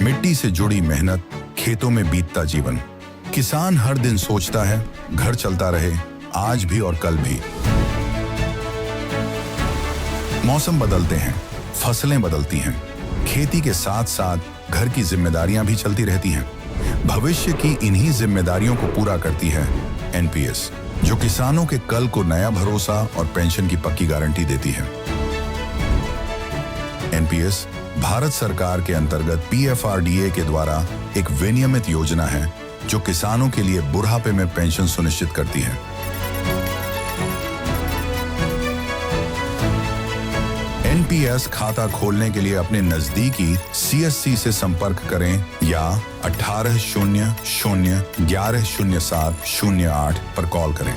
मिट्टी से जुड़ी मेहनत, खेतों में बीतता जीवन। किसान हर दिन सोचता है घर चलता रहे, आज भी और कल भी। मौसम बदलते हैं, फसलें बदलती हैं, खेती के साथ साथ घर की जिम्मेदारियां भी चलती रहती हैं। भविष्य की इन्हीं जिम्मेदारियों को पूरा करती है एनपीएस, जो किसानों के कल को नया भरोसा और पेंशन की पक्की गारंटी देती है। एनपीएस भारत सरकार के अंतर्गत पीएफआरडीए के द्वारा एक विनियमित योजना है जो किसानों के लिए बुढ़ापे में पेंशन सुनिश्चित करती है। एनपीएस खाता खोलने के लिए अपने नजदीकी सीएससी से संपर्क करें या 1800-1107-08 पर कॉल करें।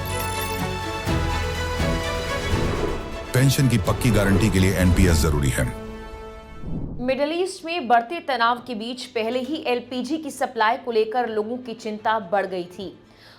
पेंशन की पक्की गारंटी के लिए एनपीएस जरूरी है। मिडिल ईस्ट में बढ़ते तनाव के बीच पहले ही एलपीजी की सप्लाई को लेकर लोगों की चिंता बढ़ गई थी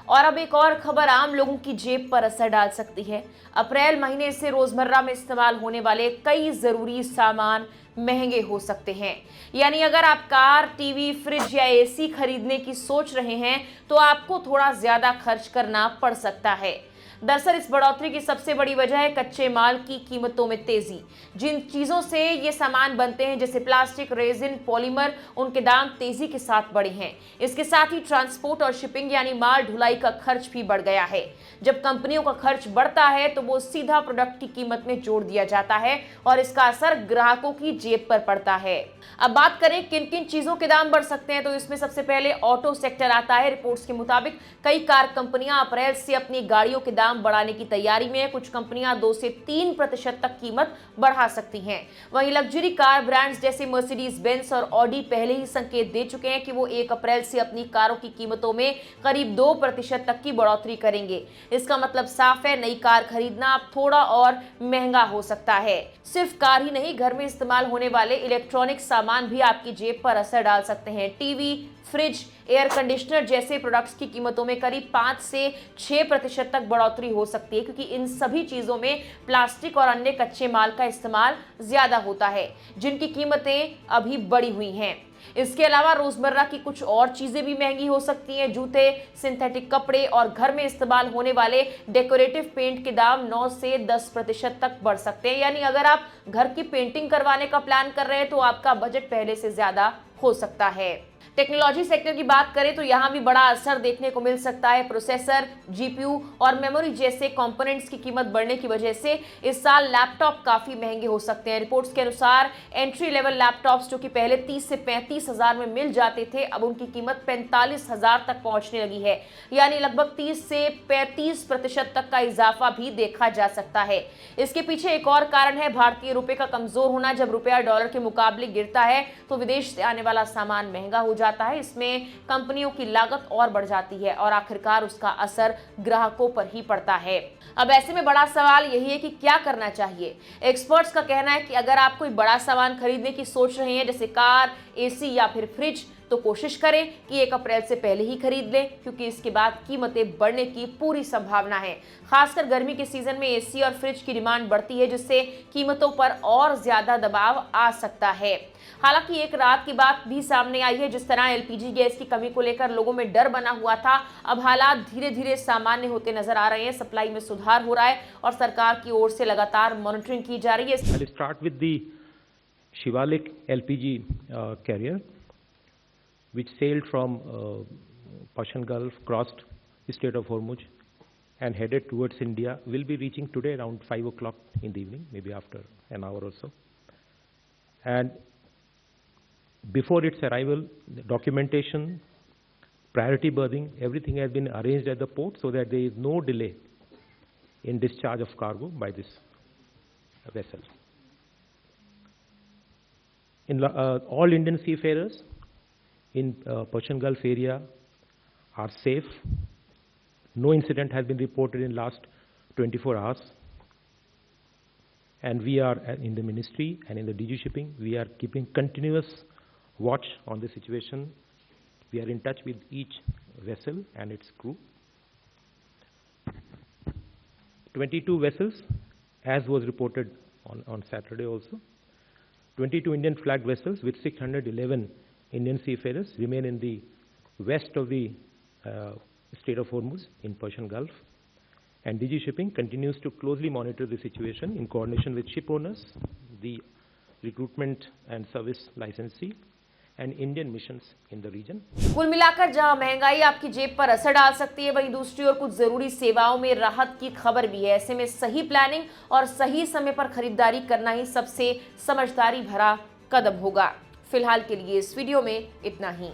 और अब एक और खबर आम लोगों की जेब पर असर डाल सकती है। अप्रैल महीने से रोजमर्रा में इस्तेमाल होने वाले कई जरूरी सामान महंगे हो सकते हैं। यानी अगर आप कार, टीवी, फ्रिज या एसी खरीदने की सोच रहे हैं तो आपको थोड़ा ज्यादा खर्च करना पड़ सकता है। दरअसल इस बढ़ोतरी की सबसे बड़ी वजह है कच्चे माल की कीमतों में तेजी। जिन चीजों से ये सामान बनते हैं जैसे प्लास्टिक, रेजिन, पॉलीमर, उनके दाम तेजी के साथ बढ़े हैं। इसके साथ ही ट्रांसपोर्ट और शिपिंग यानी माल ढुलाई का खर्च भी बढ़ गया है। जब कंपनियों का खर्च बढ़ता है तो वो सीधा प्रोडक्ट की कीमत में जोड़ दिया जाता है और इसका असर ग्राहकों की जेब पर पड़ता है। अब बात करें किन किन चीजों के दाम बढ़ सकते हैं तो इसमें सबसे पहले ऑटो सेक्टर आता है। रिपोर्ट्स के मुताबिक कई कार कंपनियां अप्रैल से अपनी गाड़ियों के दाम बढ़ाने की तैयारी में है। कुछ कंपनियां 2 से 3% तक कीमत बढ़ा सकती हैं। वहीं लग्जरी कार ब्रांड्स जैसे मर्सिडीज बेंज और ऑडी पहले ही संकेत दे चुके हैं कि वो 1 अप्रैल से अपनी कारों की कीमतों में करीब 2% तक की बढ़ोतरी करेंगे। इसका मतलब साफ है, नई कार खरीदना अब थोड़ा और महंगा हो सकता है। सिर्फ कार ही नहीं, घर में इस्तेमाल होने वाले इलेक्ट्रॉनिक सामान भी आपकी जेब पर असर डाल सकते हैं। टीवी, फ्रिज, एयर कंडीशनर जैसे प्रोडक्ट्स की कीमतों में करीब 5 से 6% तक बढ़ोतरी हो सकती है, क्योंकि इन सभी चीजों में प्लास्टिक और अन्य कच्चे माल का इस्तेमाल ज्यादा होता है, जिनकी कीमतें अभी बढ़ी हुई हैं। इसके अलावा रोजमर्रा की कुछ और चीजें भी महंगी हो सकती हैं। जूते, सिंथेटिक कपड़े और घर में इस्तेमाल होने वाले डेकोरेटिव पेंट के दाम 9 से 10% तक बढ़ सकते हैं। यानी अगर आप घर की पेंटिंग करवाने का प्लान कर रहे हैं तो आपका बजट पहले से ज्यादा हो सकता है। टेक्नोलॉजी सेक्टर की बात करें तो यहां भी बड़ा असर देखने को मिल सकता है। प्रोसेसर, जीपीयू और मेमोरी जैसे कंपोनेंट्स की कीमत बढ़ने की वजह से इस साल लैपटॉप काफी महंगे हो सकते हैं। रिपोर्ट्स के अनुसार एंट्री लेवल लैपटॉप्स जो कि पहले 30 से 35 हजार में मिल जाते थे, अब उनकी कीमत 45 हजार तक पहुंचने लगी है। यानी लगभग 30 से 35% तक का इजाफा भी देखा जा सकता है। इसके पीछे एक और कारण है भारतीय रुपए का कमजोर होना। जब रुपया डॉलर के मुकाबले गिरता है तो विदेश से आने वाला सामान महंगा हो जाता है। इसमें कंपनियों की लागत और बढ़ जाती है और आखिरकार उसका असर ग्राहकों पर ही पड़ता है। अब ऐसे में बड़ा सवाल यही है कि क्या करना चाहिए। एक्सपर्ट्स का कहना है कि अगर आप कोई बड़ा सामान खरीदने की सोच रहे हैं जैसे कार, एसी या फिर फ्रिज, तो कोशिश करें कि 1 अप्रैल से पहले ही खरीद लें, क्योंकि इसके बाद कीमतें बढ़ने की पूरी संभावना है। खासकर गर्मी के सीजन में एसी और फ्रिज की डिमांड बढ़ती है, जिससे कीमतों पर और ज्यादा दबाव आ सकता है। हालांकि एक रात की बात भी सामने आई है। जिस तरह एलपीजी गैस की कमी को लेकर लोगों में डर बना हुआ था, अब हालात धीरे धीरे सामान्य होते नजर आ रहे हैं। सप्लाई में सुधार हो रहा है और सरकार की ओर से लगातार मॉनिटरिंग की जा रही है। I'll start with the Shivalik LPG carrier, which sailed from Persian Gulf, crossed the Strait of Hormuz, and headed towards India. Will be reaching today around 5 o'clock in the evening, maybe after an hour or so. And before its arrival, the documentation, priority berthing, everything has been arranged at the port so that there is no delay in discharge of cargo by this vessel. All Indian seafarers in Persian Gulf area are safe. No incident has been reported in last 24 hours. And we are in the ministry and in the DG shipping, we are keeping continuous watch on the situation. We are in touch with each vessel and its crew. 22 vessels, as was reported on Saturday also. 22 Indian flagged vessels with 611 Indian seafarers remain in the west of the Strait of Hormuz in Persian Gulf. And DG Shipping continues to closely monitor the situation in coordination with ship owners, the recruitment and service licensee, and Indian missions in the region. कुल मिलाकर जहां महंगाई आपकी जेब पर असर डाल सकती है, वहीं दूसरी ओर कुछ जरूरी सेवाओं में राहत की खबर भी है। ऐसे में सही प्लानिंग और सही समय पर खरीदारी करना ही सबसे समझदारी भरा कदम होगा। फिलहाल के लिए इस वीडियो में इतना ही।